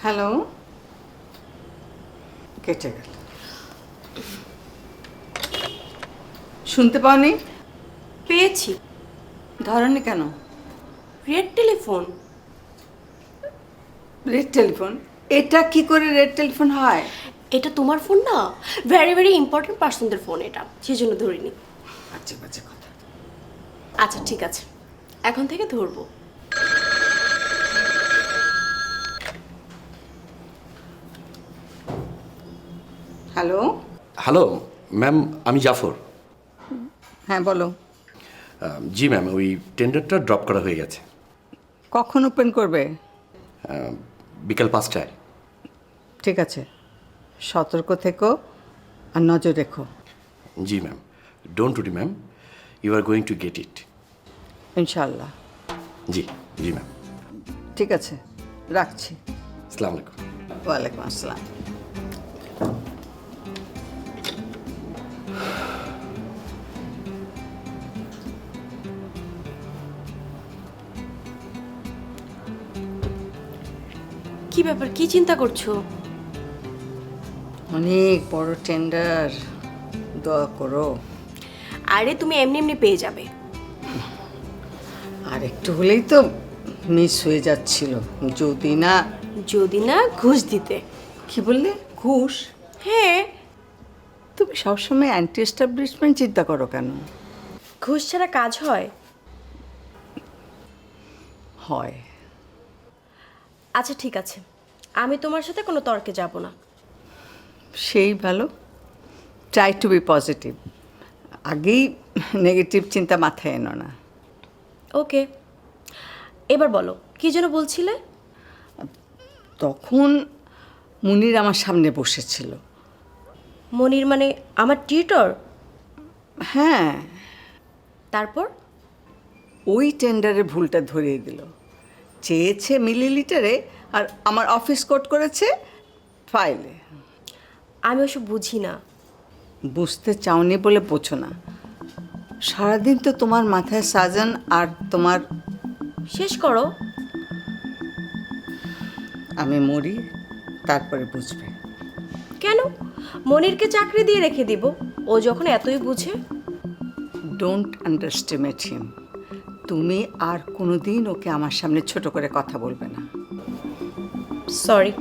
Hello, কেটে গেল। শুনতে পাওনি? পেয়েছি। ধরনি কেন? Red telephone. Red telephone? এটা কি করে রেড টেলিফোন হয়? এটা তোমার ফোন না, ভেরি ভেরি ইম্পর্টেন্ট পার্সনদের ফোন, এটা সেজন্য ধরিনি। আচ্ছা বাজে কথা। আচ্ছা ঠিক আছে, এখন থেকে ধরবো। হ্যালো, হ্যালো ম্যাম, আমি জাফর। হ্যাঁ বলো। জি ম্যাম, ওই টেন্ডারটা ড্রপ করা হয়ে গেছে। কখন ওপেন করবে? বিকাল 5টায়। ঠিক আছে, সতর্ক থেকো আর নজর রেখো। জি ma'am, don't worry ma'am, you are going to get it. ইনশাল্লাহ। জি জি ম্যাম। ঠিক আছে, রাখছি। আসসালামু আলাইকুম। ওয়ালাইকুম আসসালাম। কি ব্যাপার, কি চিন্তা করছো? অনেক বড় টেন্ডার, দোয়া করো। আরে তুমি এমনি এমনি পেয়ে যাবে। আর একটু হলেই তো মিস হয়ে যাচ্ছিল, যদি না। যদি না ঘুষ দিতে। কি বললে? ঘুষ? হ্যাঁ। তুমি সবসময় অ্যান্টি এস্টাবলিশমেন্ট চিন্তা করো কেন? ঘুষ ছাড়া কাজ হয়? হয়। আচ্ছা ঠিক আছে, আমি তোমার সাথে কোনো তর্কে যাব না। সেই ভালো। Try to be positive. আগেই নেগেটিভ চিন্তা মাথায় এনো না। ওকে, এবার বলো কি যেন বলছিলে? তখন মুনির আমার সামনে বসেছিল। মনির মানে আমার টিউটর? হ্যাঁ, তারপর? ওই টেন্ডারের ভুলটা ধরিয়ে দিল। চেয়েছে মিলিলিটারে আর আমার অফিস কোড করেছে ফাইলে। আমি ওসব বুঝি না। বুঝতে চাওনি বলে বোঝো না। সারাদিন তো তোমার মাথায় সাজান আর তোমার। শেষ করো। আমি মরি, তারপরে বুঝবে। কেন? মনিরকে চাকরি দিয়ে রেখে দিব, ও যখন এতই বুঝে। ডোন্ট আন্ডারস্টিমেট হিম। তুমি আর কোনোদিন ওকে আমার সামনে ছোট করে কথা বলবে না। সরি।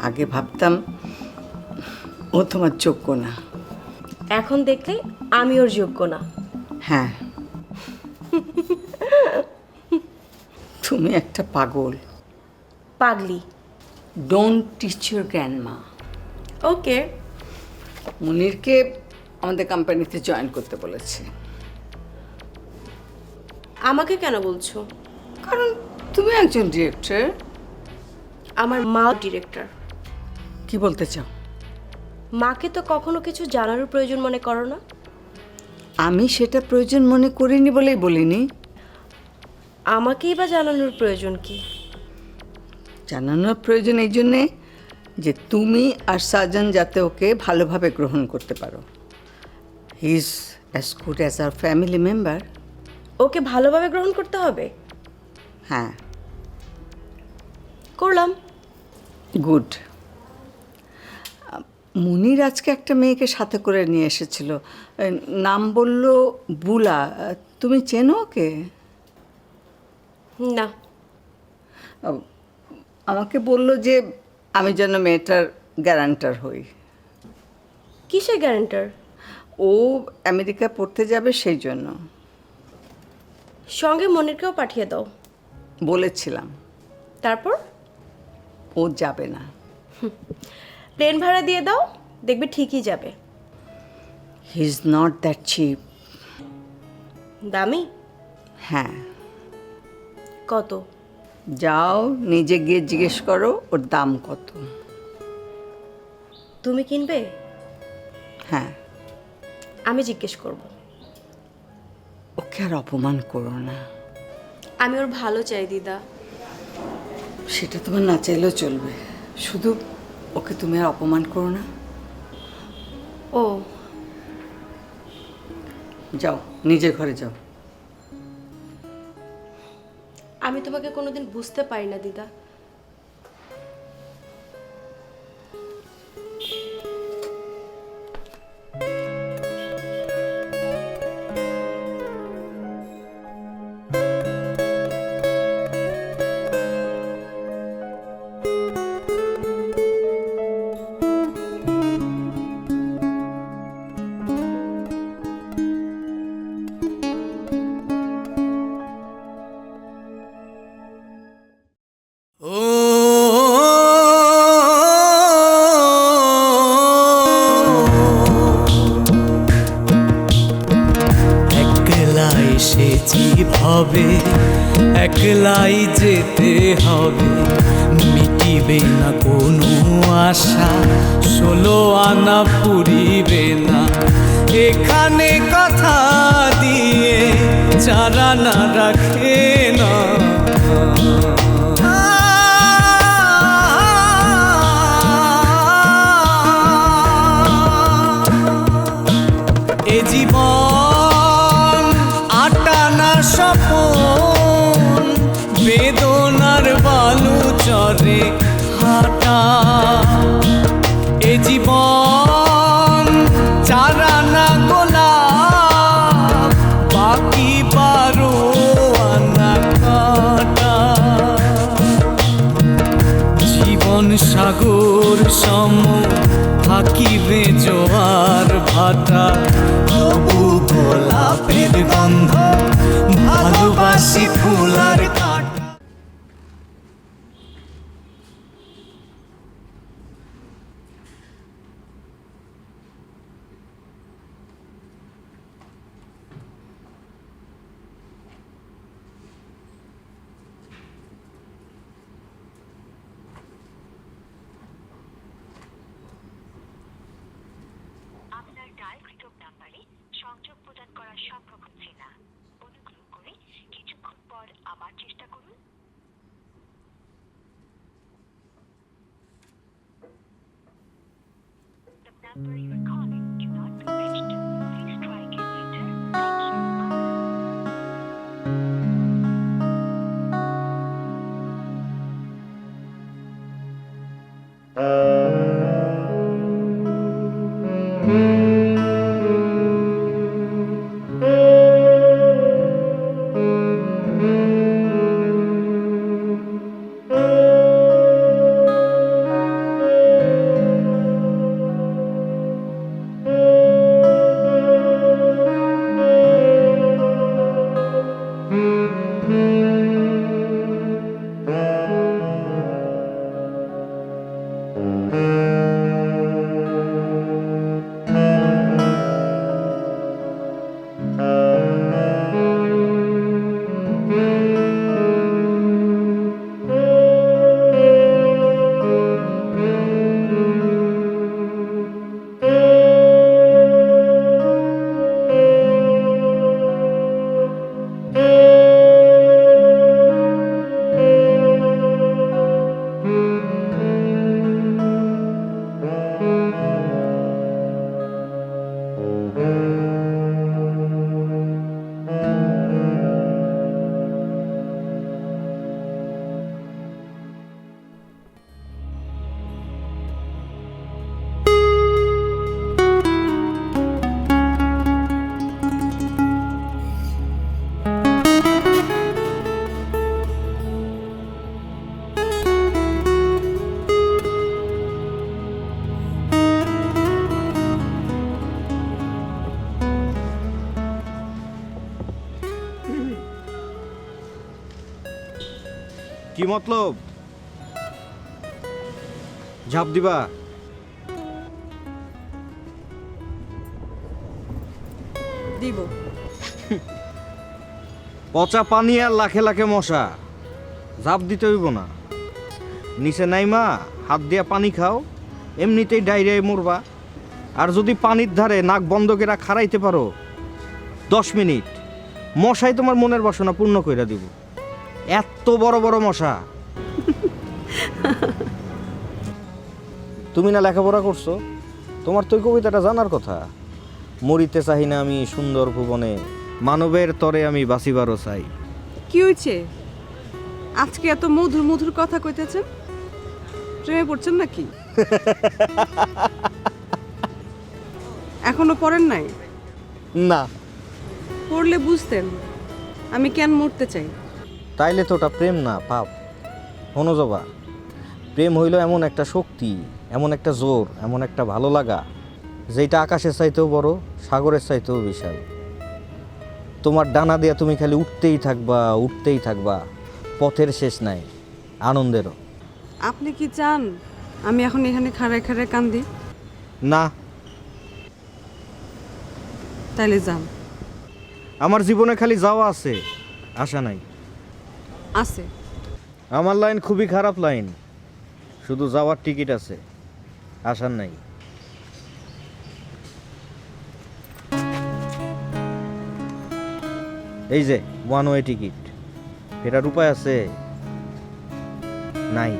আগে ভাবতাম ও তোমার যোগ্য না। এখন দেখলে আমি ওর যোগ্য না। হ্যাঁ, তুমি একটা পাগল। পাগলি। Don't teach your grandma. Okay. মুনিরকে আমাদের কোম্পানিতে জয়েন করতে বলেছে। আমাকে কেন বলছো? কারণ তুমি একজন ডিরেক্টর। আমার মা ডিরেক্টর। কি বলতে চাও? মাকে তো কখনো কিছু জানানোর প্রয়োজন মনে করো না? আমি সেটা প্রয়োজন মনে করিনি বলেই বলিনি। আমাকেই বা জানানোর প্রয়োজন কি? জানানোর প্রয়োজন এই জন্যে যে তুমি আর সাজন যাতে ওকে ভালোভাবে গ্রহণ করতে পারো। He is as good as our family member. ওকে ভালোভাবে গ্রহণ করতে হবে? হ্যাঁ। করলাম। গুড। মুনির আজকে একটা মেয়েকে সাথে করে নিয়ে এসেছিল, নাম বলল বুলা। তুমি চেনো ওকে? না। আমাকে বলল যে আমি যেন মেয়েটার গ্যারান্টার হই। কিসের গ্যারান্টার? ও আমেরিকা পড়তে যাবে সেই জন্য। সঙ্গে মনিরকেও পাঠিয়ে দাও। বলেছিলাম। তারপর? ও যাবে না। প্লেন ভাড়া দিয়ে দাও, দেখবে ঠিকই যাবে। He is not that cheap. দামি? হ্যাঁ। কত? যাও নিজে গিয়ে জিজ্ঞেস করো ওর দাম কত। তুমি কিনবে? হ্যাঁ। আমি জিজ্ঞেস করব। ওকে আর অপমান করো না। আমি ওর ভালো চাই দিদা। সেটা তোমার না চাইলেও চলবে, শুধু ওকে তুমি আর অপমান করো না। ও যাও নিজের ঘরে যাও। আমি তোমাকে কোনোদিন বুঝতে পারি না দিদা। অবহেলাই যেতে হবে, মিটিবে না কোনো আশা, 16 আনা পুরিবে না এখানে কথা দিয়ে যারা না রাখে না। এ জীবন আটানা স্বপন, বেদনার বালু চরে হাঁটা। এ জীবন চারানা গোলাপ, বাকি 12 আনা কাটা। জীবন সাগর সম থাকিবে জোয়ার ভাটা, তবু গোলাপের গন্ধ ভালোবাসি ফুলার কাটা। আপনার ডায়ালকৃত নাম্বারে সংযোগ প্রদান করা সম্ভব হচ্ছে না। অনুগ্রহ করে কিছুক্ষণ পর আবার চেষ্টা করুন। The number you are calling cannot be reached. Please try again later. Thank you. কি মতলব? ঝাঁপ দিবা? দিব। পচা পানি আর লাখে লাখে মশা, ঝাঁপ দিতে হইব না। নিচে নাইমা হাত দিয়া পানি খাও, এমনিতেই ডায়রিয়ায় মরবা। আর যদি পানির ধারে নাক বন্ধ করে খাড়াইতে পারো 10 মিনিট, মশাই তোমার মনের বাসনা পূর্ণ কইরা দিব। এত বড় বড় মশা। তুমি না লেখাপড়া করছো, তোমার তো ওই কবিতাটা জানার কথা। মরিতে চাহি না আমি সুন্দর ভুবনে, মানবের তরে আমি বাঁচিবারও চাই। কি হয়েছে আজকে এত মধুর মধুর কথা কইতেছেন? প্রেমে পড়ছেন নাকি? এখনো পড়েন নাই? না। পড়লে বুঝতেন আমি কেন মরতে চাই। তাইলে তো ওটা প্রেম না, পাপ। শোনো জবা, প্রেম হইল এমন একটা শক্তি, এমন একটা জোর, এমন একটা ভালো লাগা, যেটা আকাশের চাইতেও বড়, সাগরের চাইতেও বিশাল। তোমার ডানা দিয়া তুমি খালি উঠতেই থাকবা, উঠতেই থাকবা, পথের শেষ নাই, আনন্দেরও। আপনি কি চান আমি এখন এখানে খাড়ায় খাড়ায় কান্দি? না। তাইলে যান। আমার জীবনে খালি যাওয়া আছে, আশা নাই। আছে। আমার লাইন খুবই খারাপ লাইন, শুধু যাওয়ার টিকিট আছে, আসার নাই। এই যে ওয়ান ওয়ে টিকিট, ফেরার উপায় আছে? নাই।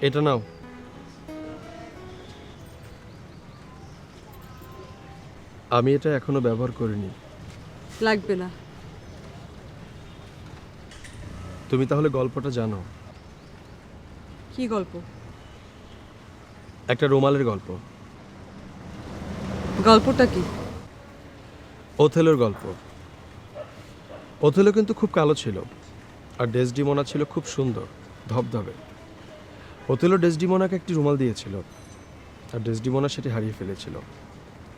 এটা নাও। আমি এটা এখনো ব্যবহার করিনি। লাগবে না। তুমি তাহলে গল্পটা জানো? কি গল্প? একটা রুমালের গল্প। গল্পটা কি? ওথেলোর গল্প। ওথেলো কিন্তু খুব কালো ছিল, আর ডেসডিমোনা ছিল খুব সুন্দর, ধবধবে। ওথেলো ডেসডিমোনাকে একটি রুমাল দিয়েছিল, আর ডেসডিমোনা সেটি হারিয়ে ফেলেছিল।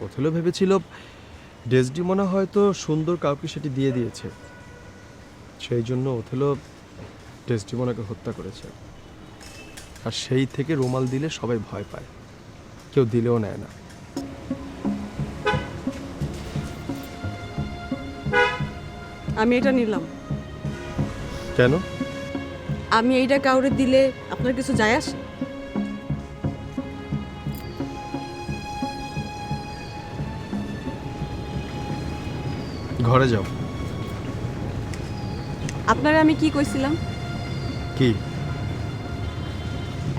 ওথেলো ভেবেছিল ডেসডিমোনা হয়তো সুন্দর কাউকে সেটি দিয়ে দিয়েছে, সেই জন্য ওথেলো ডেসডিমোনাকে হত্যা করেছে। আর সেই থেকে রুমাল দিলে সবাই ভয় পায়, কেউ দিলেও নেয় না। আমি এটা নিলাম। কেন? আমি এইটা কাউরে দিলে আপনার কিছু যায় আসে? ঘরে যাও। আপনারা আমি কি কইছিলাম? কি?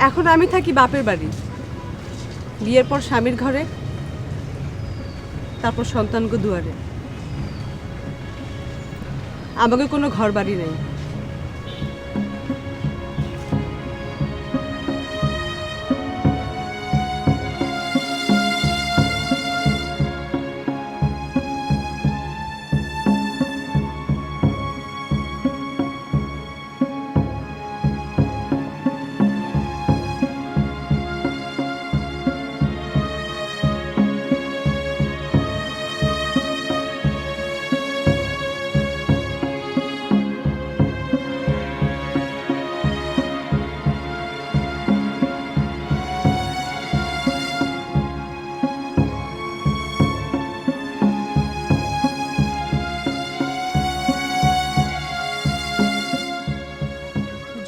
এখন আমি থাকি বাপের বাড়ি, বিয়ের পর স্বামীর ঘরে, তারপর সন্তানকে দুয়ারে। আমাকে কোনো ঘর বাড়ি নেই।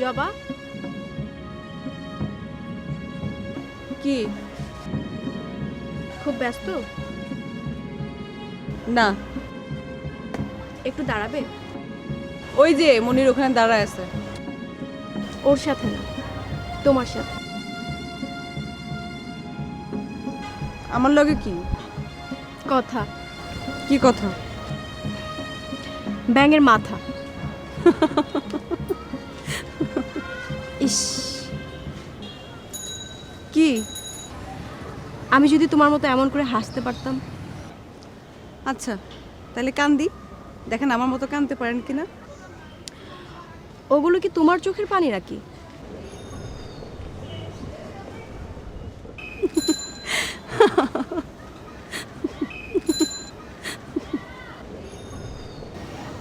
জবা, কি? খুব ব্যস্ত? না, একটু দাঁড়াবে? ওই যে মনির ওখানে দাঁড়ায় আছে। ওর সাথে না, তোমার সাথে। আমার লগে কি কথা। কি কথা? ব্যাঙের মাথা। ইস, কি? আমি যদি তোমার মতো এমন করে হাসতে পারতাম। আচ্ছা, তাহলে কান্দি, দেখেন আমার মতো কানতে পারেন কিনা। ওগুলো কি তোমার চোখের পানি নাকি?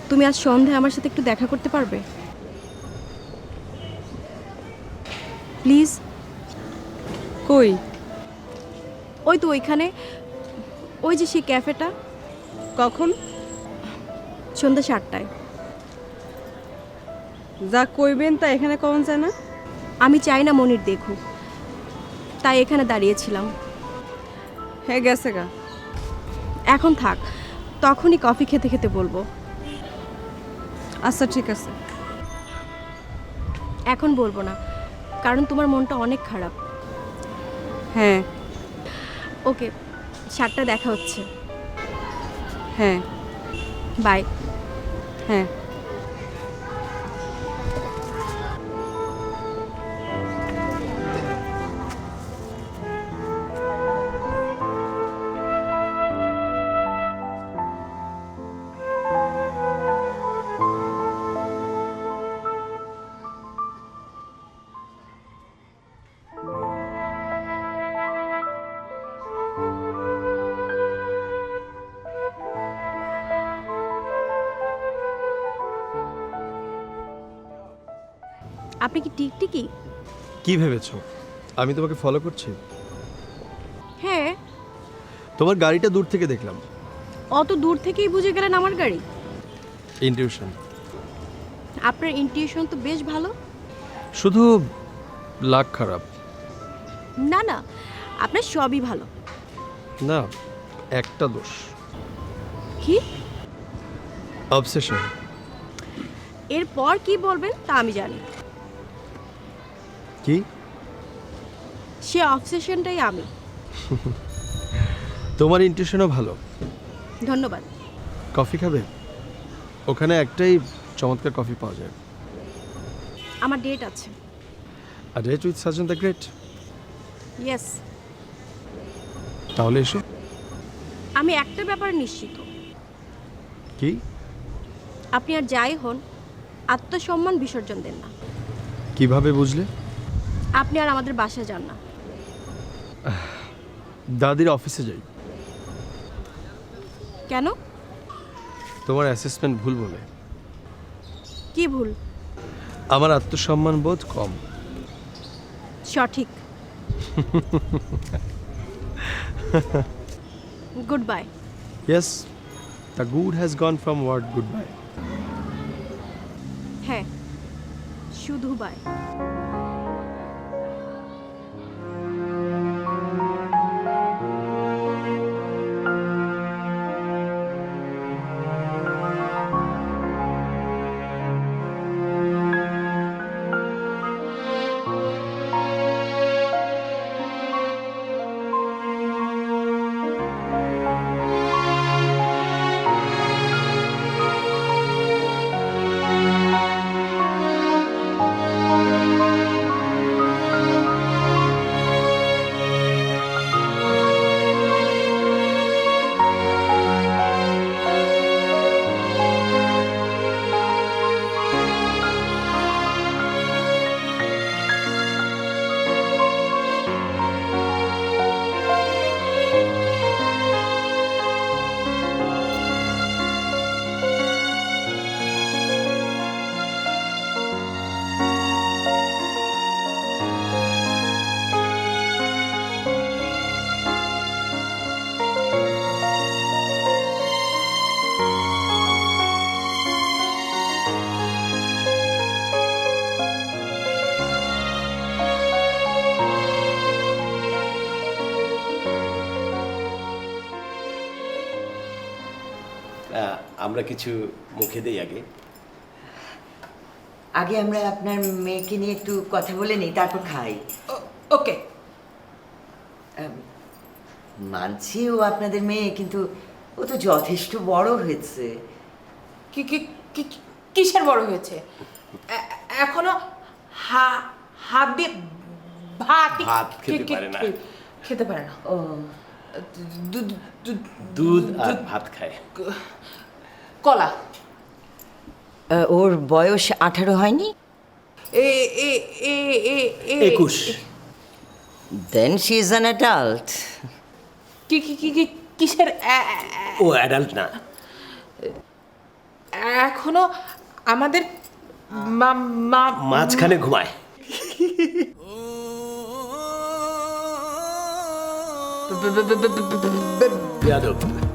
তুমি আজ সন্ধ্যায় আমার সাথে একটু দেখা করতে পারবে প্লিজ? কই? ওই তো ওইখানে, ওই যে সেই ক্যাফেটা। কখন? সন্ধ্যা 7টায়। যা কইবেন তা এখানে কখন যায় না? আমি চাই না মনির দেখুক, তাই এখানে দাঁড়িয়েছিলাম। হ্যাঁ, গেছে গা। এখন থাক, তখনই কফি খেতে খেতে বলবো। আচ্ছা ঠিক আছে। এখন বলবো না, কারণ তোমার মনটা অনেক খারাপ। হ্যাঁ। ওকে, 7টায় দেখা হচ্ছে। হ্যাঁ। বাই। হ্যাঁ। আপনি কি টিকটিকি? কি ভেবেছো আমি তোমাকে ফলো করছি? হ্যাঁ। তোমার গাড়িটা দূর থেকে দেখলাম। অত দূর থেকেই বুঝে গেলেন আমার গাড়ি? ইনটিউশন। আপনার ইনটিউশন তো বেশ ভালো। শুধু লাক খারাপ। না না, আপনার সবই ভালো। না, একটা দোষ। কি? অবসেশন। এরপর কি বলবেন তা আমি জানি। কি? সে অবসেশনটাই আমি। তোমার ইনটিউশনও ভালো। ধন্যবাদ। কফি খাবে? ওখানে একটাই চমৎকার কফি পাওয়া যায়। আমার ডেট আছে। আর date with surgeon the great. Yes. তাহলে এসো। আমি একটা ব্যাপারে নিশ্চিত, কি? আপনি আর যাই হন আত্মসম্মান বিসর্জন দেন না। কিভাবে বুঝলে? আপনি আর আমাদের বাসায় যান না। দাদির অফিসে যাই। কেন? তোমার অ্যাসেসমেন্ট ভুল বলে। কি ভুল? আমার আত্মসম্মান বোধ কম। সঠিক। Good bye. Yes, the good has gone from word good bye. হ্যাঁ, শুধু বাই। আমরা কিছু মুখে দেই আগে। আগে আমরা আপনার মেয়েকে নিয়ে একটু কথা বলে নিই, তারপর খাই। ওকে। মানছি ও আপনাদের মেয়ে, কিন্তু ও তো যথেষ্ট বড় হয়েছে। কি কি কি- কিসের বড় হয়েছে? এখনো হাত দিয়ে ভাত ভাত খেতে পারে না। খেতে পারে না। ও দুধ আর ভাত খায়। কলা। ওর বয়স 18 হয়নি? এ এ এ এ এ 21। Then she is an adult. কি কি কি কিসের ও অ্যাডাল্ট না। এখনো আমাদের মাঝখানে ঘুমায়। বেয়াদব।